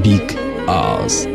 Big Ağız.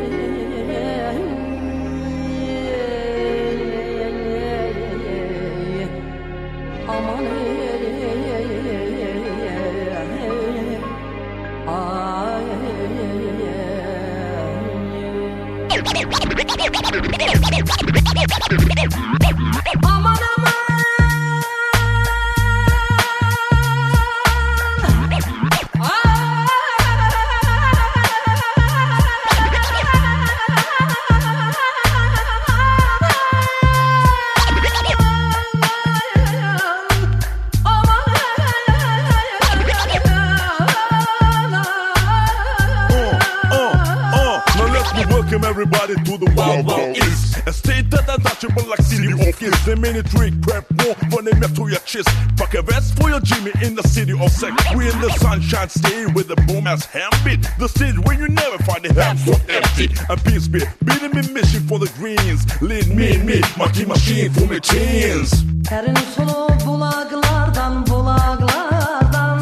Everybody to the Wild East. A state that untouchable like city of kids. The mini drink prep more for them to your chest. Fuck a vest for your Jimmy in the city of sex. We in the sunshine stay with the boom ass ham beat. The stage where you never find the ham so empty. And peace be beating me mission for the greens. Lead me, monkey machine for me chains. Serin sulu bulaklardan bulaklardan.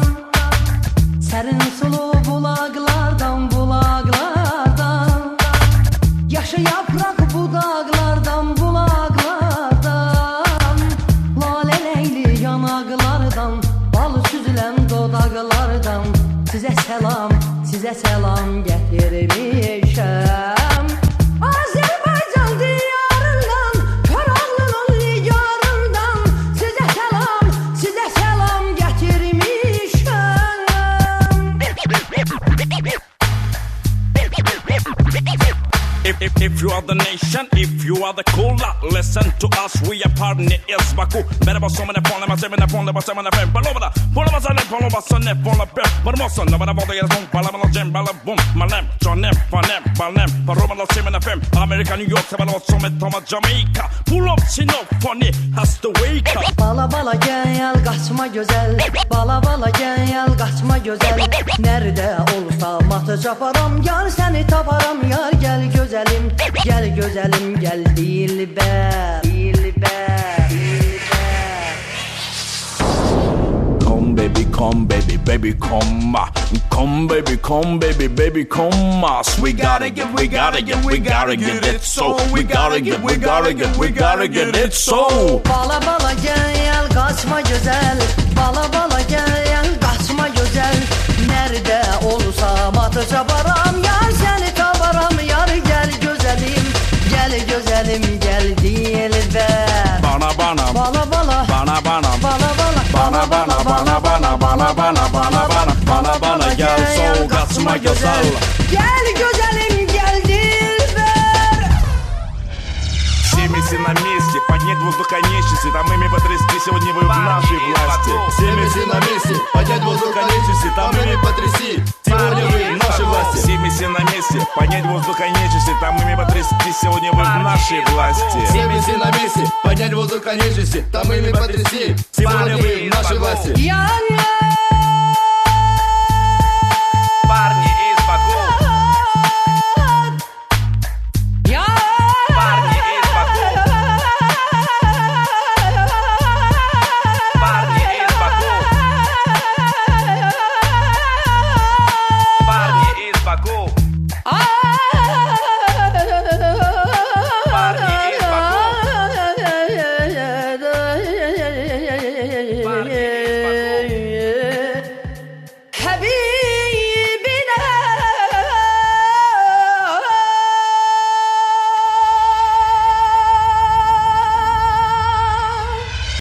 Serin sulu bulaklardan bulaklardan. Yaşı yaprak budaklardan bulaklardan. Lale leyli yanaklardan. Bal süzülen dodaklardan. Size selam getirmişəm. Azerbaycan diyarından, Karaağlı'nın nigarından. Size selam getirmişəm. If you are the nation, if you are the cooler, listen to us, we are partners Baku. Merhaba somene ponle masemene ponle basemene fem palomada. Ponle masane ponle basane ponle pep. Marmosan na bana voda yer son palamana jembala bum. Malem, jonem, fanem, balem. Paromala semene fem. Amerika, New York, sabala som ett tama Jamaica. Pull up sinofoni, has to wake up. Bala bala gel kaçma güzel. Bala bala gel kaçma güzel. Nerede olsa matı çaparam. Yar seni taparam yar gel güzelim. Gel güzelim gel dilber. Come baby, come baby, baby come. Come baby, come baby, baby come. We gotta get it so. We gotta get it so. Bala bala gel kaçma güzel. Bala bala gel kaçma güzel. Nerede olsa matı çaparam. Yar seni taparam yar gel güzelim. Gel güzelim gel dilber. Bana Bala bala bana bala bala bana gel so kaçma güzel. Gel güzelim gel dilber. Все миссии на месте, поднять воздух конечности, там ими потрясти, сегодня вы в нашей власти. Все миссии на месте, поднять воздух конечности, там ими потряси, сегодня вы в нашей власти. Все миссии на месте, поднять воздух конечности, там ими потрясти, сегодня вы в нашей власти. Все миссии на месте, поднять воздух конечности, там ими потряси, сегодня вы в нашей власти. Я